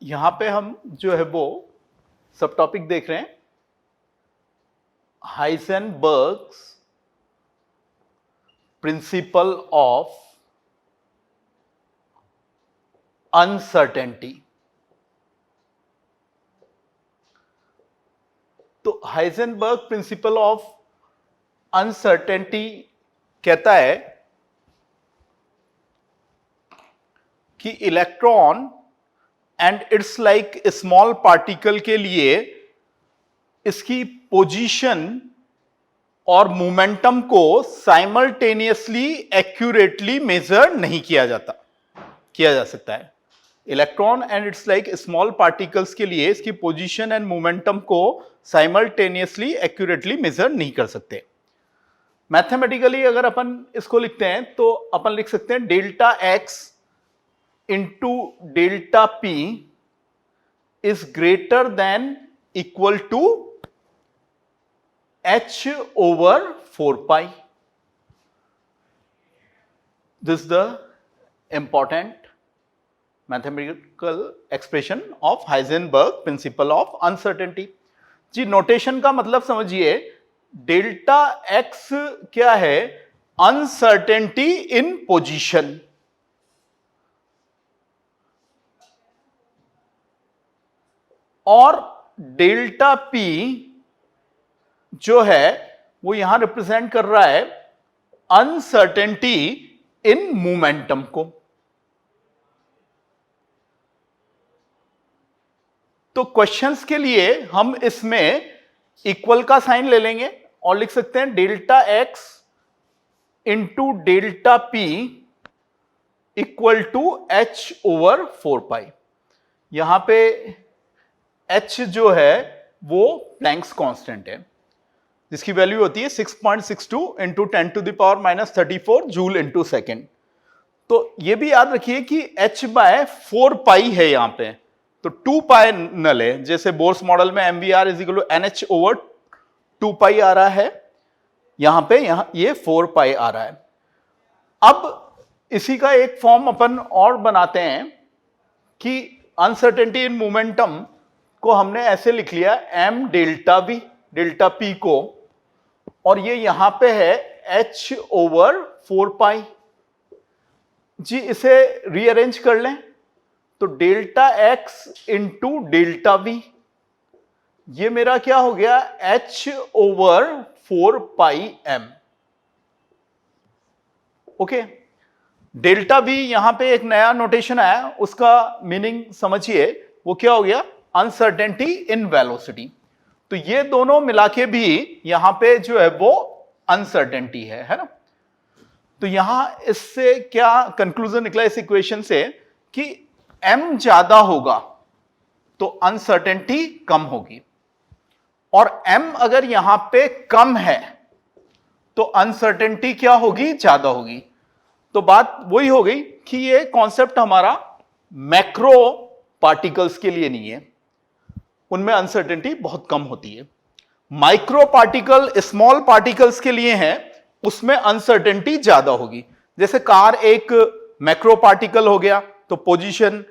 यहां पे हम जो है वो सब टॉपिक देख रहे हैं हाइजेनबर्ग्स प्रिंसिपल ऑफ अनसर्टेनिटी। तो हाइजेनबर्ग प्रिंसिपल ऑफ अनसर्टेनिटी कहता है कि electron and it's like small particle के लिए इसकी पोजीशन और मोमेंटम को साइमल्टेनियसली एक्यूरेटली मेजर नहीं किया जा सकता है। Electron and it's like small particles के लिए इसकी पोजीशन एंड मोमेंटम को साइमल्टेनियसली एक्यूरेटली मेजर नहीं कर सकते। मैथमेटिकली अगर अपन इसको लिखते हैं तो अपन लिख सकते हैं delta X into delta P is greater than equal to h over 4 pi. This is the important mathematical expression of Heisenberg principle of uncertainty. जी नोटेशन का मतलब समझिए, डेल्टा x क्या है? Uncertainty in position. और डेल्टा p जो है वो यहां रिप्रेजेंट कर रहा है अनसर्टेनिटी इन मोमेंटम को। तो क्वेश्चंस के लिए हम इसमें इक्वल का साइन ले लेंगे और लिख सकते हैं delta X into delta P equal to H over 4 pi. यहां पे एच जो है वो प्लैंक्स कांस्टेंट है जिसकी वैल्यू होती है 6.62 into 10 to the power minus 34 joule into second. तो ये भी याद रखिए कि h बाय 4 पाई है यहां पे, तो 2 पाई नल है। जैसे बोर्स मॉडल में MVR is equal to NH over 2 pi आ रहा है, यहां पे ये 4 पाई आ रहा है। अब इसी का एक फॉर्म अपन और बनाते हैं कि अनसर्टेनिटी इन मोमेंटम को हमने ऐसे लिख लिया m delta v delta p को, और ये यहां पे है h ओवर 4 पाई। जी इसे रीअरेंज कर लें तो delta x into delta v, ये मेरा क्या हो गया? h ओवर 4 पाई m। ओके, डेल्टा v यहां पे एक नया नोटेशन आया, उसका मीनिंग समझिए, वो क्या हो गया? Uncertainty in velocity. तो ये दोनों मिला के भी यहां पे जो है वो अनसर्टेनिटी है ना। तो यहां इससे क्या कंक्लूजन निकला इस इक्वेशन से कि m ज्यादा होगा तो अनसर्टेनिटी कम होगी, और m अगर यहां पे कम है तो अनसर्टेनिटी क्या होगी? ज्यादा होगी। तो बात वही हो गई कि ये कॉन्सेप्ट हमारा मैक्रो पार्टिकल्स के लिए नहीं है, उनमें अनसर्टेनिटी बहुत कम होती है। माइक्रो पार्टिकल, स्मॉल पार्टिकल्स के लिए है, उसमें अनसर्टेनिटी ज्यादा होगी। जैसे कार एक मैक्रो पार्टिकल हो गया तो पोजीशन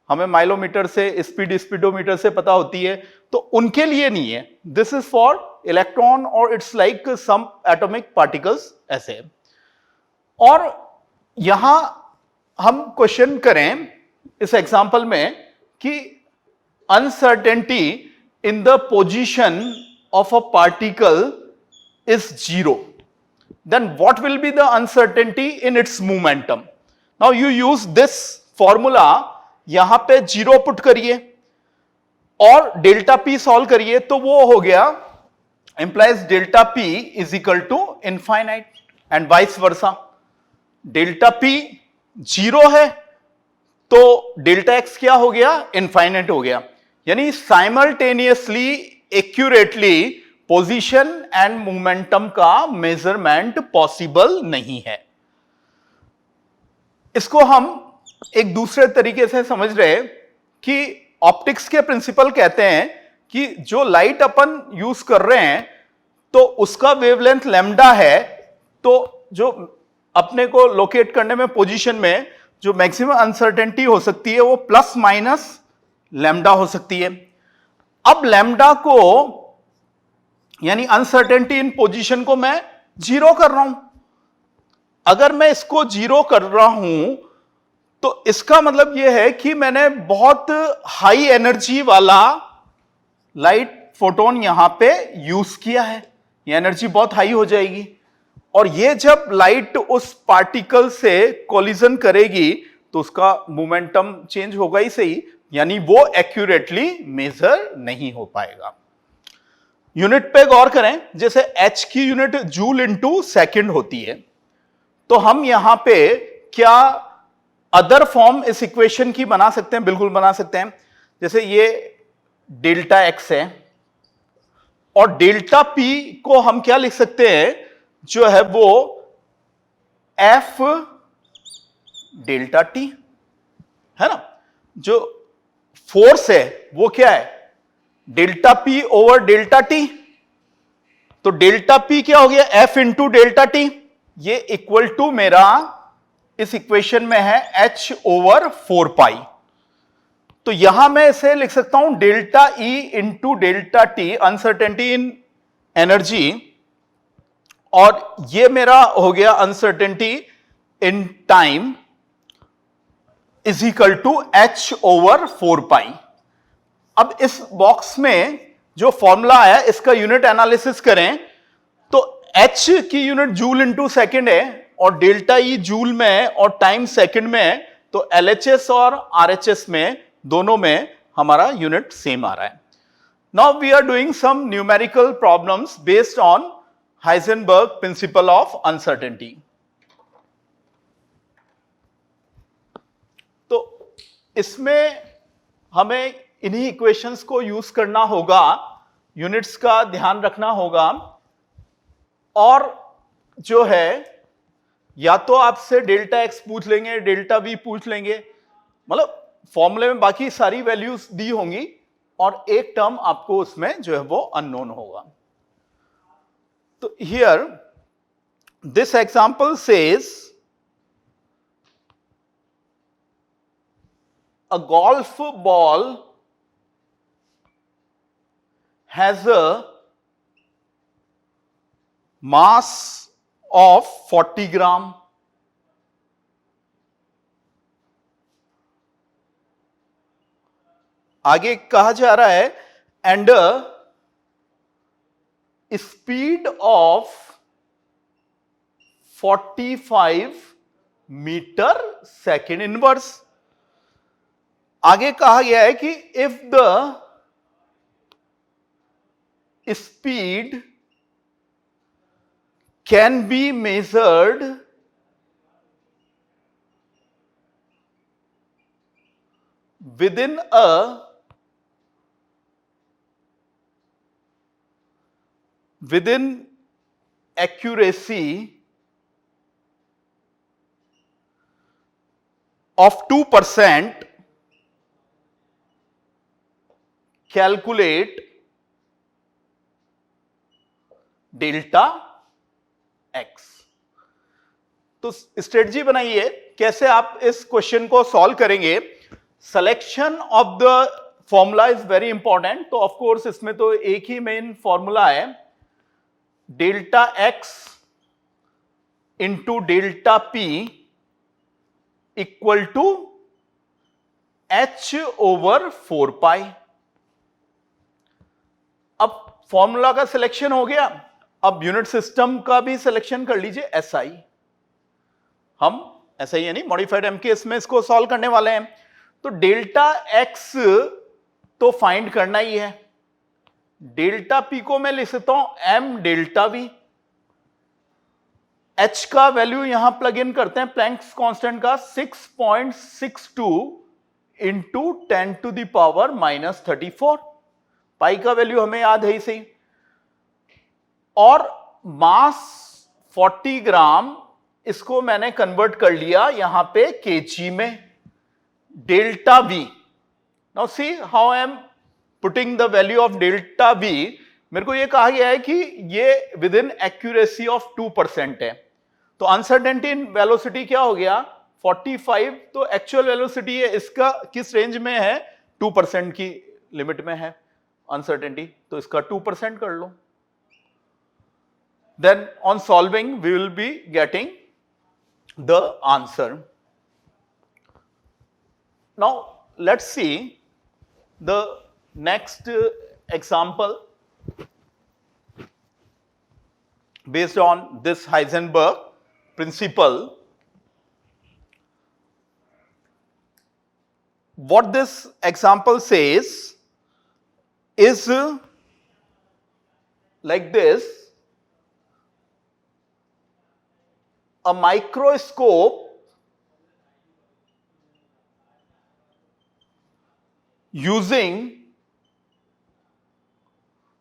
हमें माइलोमीटर से, स्पीड स्पीडोमीटर से पता होती है, तो उनके लिए नहीं है। दिस इज फॉर इलेक्ट्रॉन और it's like some atomic particles ऐसे। और यहां हम क्वेश्चन करें इस एग्जांपल में कि uncertainty in the position of a particle is 0, then what will be the uncertainty in its momentum? Now you use this formula, यहां पे 0 पुट करिए और डेल्टा p सॉल्व करिए, तो वो हो गया implies delta p is equal to infinite and vice versa। Delta p 0 है तो डेल्टा x क्या हो गया? इनफाइनाइट हो गया। यानी simultaneously accurately position and momentum का मेजरमेंट पॉसिबल नहीं है। इसको हम एक दूसरे तरीके से समझ रहे कि ऑप्टिक्स के प्रिंसिपल कहते हैं कि जो लाइट अपन यूज कर रहे हैं तो उसका वेवलेंथ लैम्डा है, तो जो अपने को लोकेट करने में पोजीशन में जो मैक्सिमम अनसर्टेनिटी हो सकती है वो प्लस माइनस लैम्डा हो सकती है। अब लैम्डा को यानी अनसर्टेनिटी इन पोजीशन को मैं जीरो कर रहा हूं। अगर मैं इसको जीरो कर रहा हूं तो इसका मतलब यह है कि मैंने बहुत हाई एनर्जी वाला लाइट फोटोन यहां पे यूज किया है, ये एनर्जी बहुत हाई हो जाएगी और ये जब लाइट उस पार्टिकल से कोलिजन करेगी तो उसका मोमेंटम चेंज होगा ही सही, यानी वो एक्यूरेटली मेजर नहीं हो पाएगा। यूनिट पे गौर करें, जैसे एच की यूनिट जूल इनटू सेकंड होती है, तो हम यहां पे क्या अदर फॉर्म इस इक्वेशन की बना सकते हैं? बिल्कुल बना सकते हैं। जैसे ये डेल्टा एक्स है और डेल्टा पी को हम क्या लिख सकते हैं, जो है वो एफ डेल्टा टी है ना। जो फोर्स है वो क्या है? Delta P over delta T. तो डेल्टा पी क्या हो गया? F into delta T. ये इक्वल टू मेरा इस इक्वेशन में है एच ओवर 4 पाई। तो यहां मैं इसे लिख सकता हूं delta E into delta T, uncertainty in energy, और ये मेरा हो गया uncertainty in time is equal to H over 4 pi. अब इस बॉक्स में जो फॉर्मूला आया इसका यूनिट एनालिसिस करें तो एच की यूनिट जूल इनटू सेकंड है और डेल्टा ई जूल में है और टाइम सेकंड में है, तो एलएचएस और आरएचएस में दोनों में हमारा यूनिट सेम आ रहा है। Now we are doing some numerical problems based on Heisenberg principle of uncertainty. तो इसमें हमें इन्हीं इक्वेशंस को यूज करना होगा, यूनिट्स का ध्यान रखना होगा, और जो है या तो आपसे डेल्टा एक्स पूछ लेंगे, डेल्टा वी पूछ लेंगे, मतलब फॉर्मूले में बाकी सारी वैल्यूज दी होंगी और एक टर्म आपको उसमें जो है वो अननोन होगा। तो here this example says a golf ball has a mass of 40 gram. आगे कहा जा रहा है and a speed of 45 metre second inverse. आगे कहा गया है कि if the speed can be measured within accuracy of 2%, calculate delta X. तो स्ट्रेटजी बनाइए कैसे आप इस क्वेश्चन को सॉल्व करेंगे। Selection of the formula is very important. तो ऑफ कोर्स इसमें तो एक ही मेन फॉर्मूला है, delta X into delta P equal to H over 4 pi. अब फॉर्मूला का सिलेक्शन हो गया, अब यूनिट सिस्टम का भी सिलेक्शन कर लीजिए, एसआई। हम एसआई यानी मॉडिफाइड एमकेएस में इसको सॉल्व करने वाले हैं। तो डेल्टा एक्स तो फाइंड करना ही है, डेल्टा पी को मैं लिख सकता हूं एम डेल्टा वी। एच का वैल्यू यहां प्लग इन करते हैं प्लैंक्स कांस्टेंट का 6.62 इंटू 10 टू द पावर -34। पाई का वैल्यू हमें याद है ही सही, और मास 40 ग्राम, इसको मैंने कन्वर्ट कर लिया यहां पे केजी में। Delta we, now see how I am putting the value of delta we. मेरे को यह कहा गया है कि ये विद इन एक्यूरेसी ऑफ 2% है, तो अनसर्टेनिटी इन वेलोसिटी क्या हो गया 45, तो एक्चुअल वेलोसिटी है इसका किस रेंज में है 2% की लिमिट में है अनसर्टेनिटी, तो इसका 2% कर लो. Then on solving we will be getting the answer. Now let's see the next example based on this Heisenberg principle. What this example says is like this: a microscope using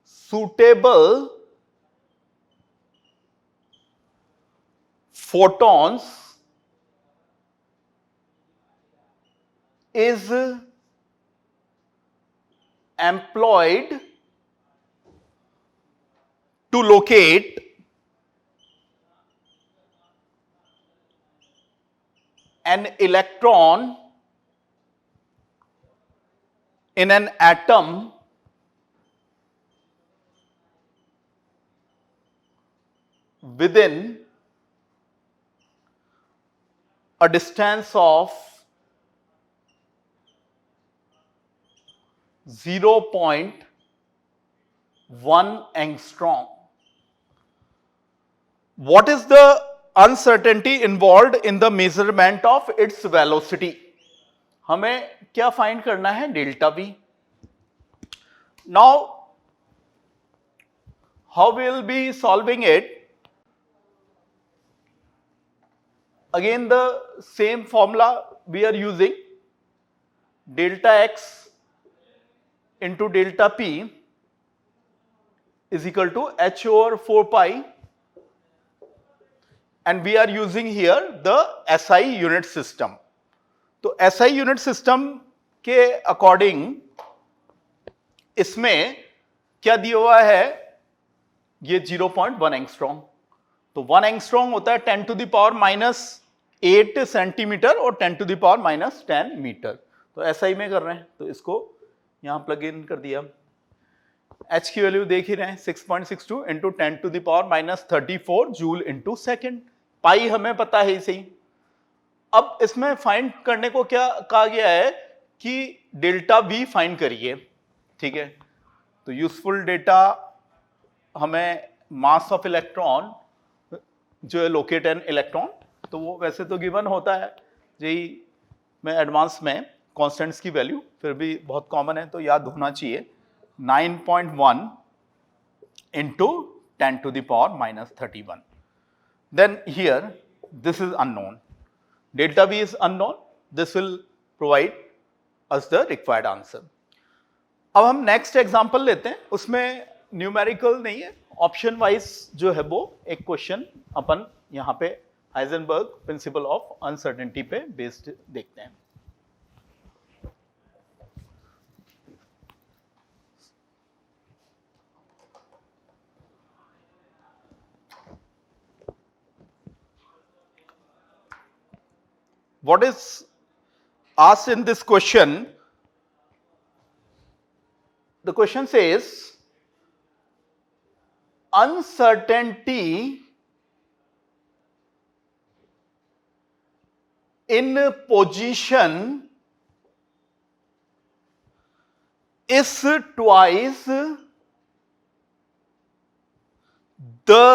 suitable photons is employed to locate an electron in an atom within a distance of 0.1 angstrom. What is the uncertainty involved in the measurement of its velocity? हमें क्या find करना है? Delta we. Now how we will be solving it? Again the same formula we are using. Delta x into delta p is equal to h over 4 pi, and we are using here the SI unit system. तो SI unit system के according इसमें क्या दिया हुआ है? ये 0.1 angstrom. तो 1 angstrom होता है 10 टू द पावर -8 सेंटीमीटर और 10 टू द पावर -10 मीटर. तो SI में कर रहे हैं, तो इसको यहां प्लग इन कर दिया. H की वैल्यू देख ही रहे हैं, 6.62 into 10 to the power -34 joule into second. Pi हमें पता है इसे. अब इसमें फाइंड करने को क्या कहा गया है कि डेल्टा वी फाइंड करिए. ठीक है, तो यूजफुल डेटा हमें मास ऑफ इलेक्ट्रॉन जो है लोकेट एन इलेक्ट्रॉन, तो वो वैसे तो गिवन होता है जेई में एडवांस में कांस्टेंट्स की वैल्यू, फिर भी बहुत कॉमन है तो याद होना चाहिए. 9.1 into 10 to the power -31. Then here this is unknown. Delta V is unknown. This will provide us the required answer. अब हम नेक्स्ट एग्जांपल लेते हैं. उसमें न्यूमेरिकल नहीं है, ऑप्शन वाइज जो है वो एक क्वेश्चन अपन यहां पे हाइजेनबर्ग प्रिंसिपल ऑफ अनसर्टेनिटी पे बेस्ड देखते हैं. What is asked in this question? The question says uncertainty in position is twice the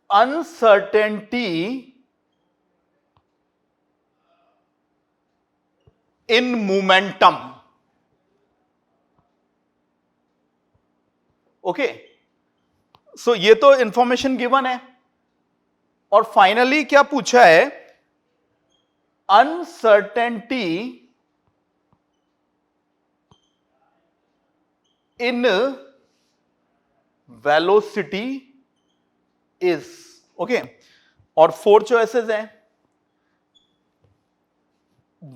uncertainty in momentum. Okay, so ये तो इंफॉर्मेशन गिवन है. और फाइनली क्या पूछा है? Uncertainty in velocity is. Okay, और 4 चॉइसेस हैं.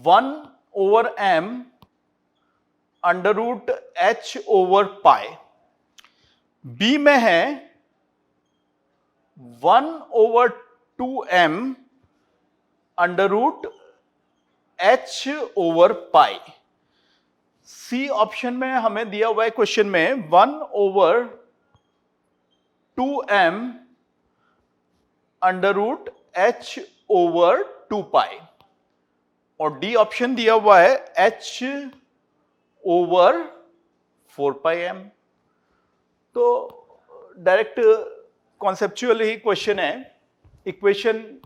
1/m √h ओवर पाई. B में है 1/2m √h over pi. C option में हमें दिया हुआ है क्वेश्चन में 1/2m √h/2 और डी ऑप्शन दिया हुआ है h/4m। तो डायरेक्ट कॉन्सेप्चुअल ही क्वेश्चन है, इक्वेशन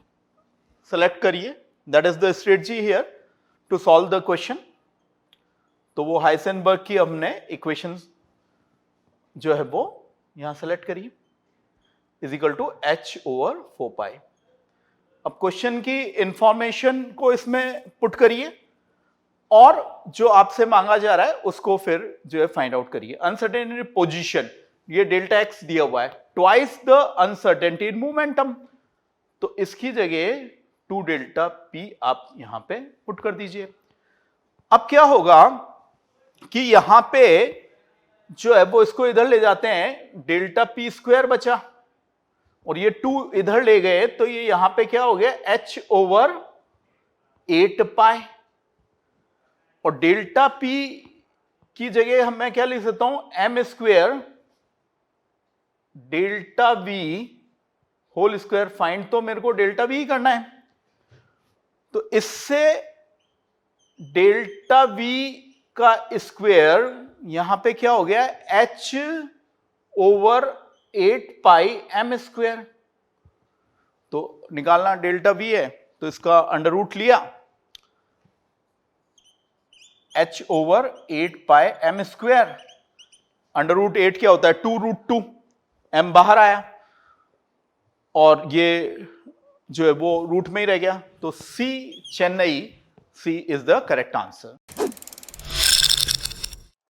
सेलेक्ट करिए, that is the strategy here to solve the question. तो वो हाइसेनबर्ग की हमने इक्वेशन जो है वो यहां सेलेक्ट करिए, इज इक्वल टू h/4 अब क्वेश्चन की इंफॉर्मेशन को इसमें पुट करिए और जो आपसे मांगा जा रहा है उसको फिर जो है फाइंड आउट करिए। अनसर्टेनिटी पोजीशन, ये डेल्टा एक्स दिया हुआ है, twice the uncertainty in momentum, तो इसकी जगह 2 डेल्टा पी आप यहां पे पुट कर दीजिए। अब क्या होगा कि यहां पे जो है वो इसको इधर ले जाते हैं, डेल्टा पी स्क्वायर बचा और ये 2 इधर ले गए, तो ये यहां पे क्या हो गया h/8π और डेल्टा पी की जगह मैं क्या लिख सकता हूं, m² delta V whole square. Find तो मेरे को डेल्टा वी ही करना है, तो इससे डेल्टा वी का स्क्वायर यहां पे क्या हो गया h/8πm²। तो निकालना डेल्टा वी है, तो इसका अंडर रूट लिया, h/8πm²। अंडर रूट 8 क्या होता है 2√2, m बाहर आया और ये जो है वो रूट में ही रह गया, तो सी चेन्नई, सी इज द करेक्ट आंसर।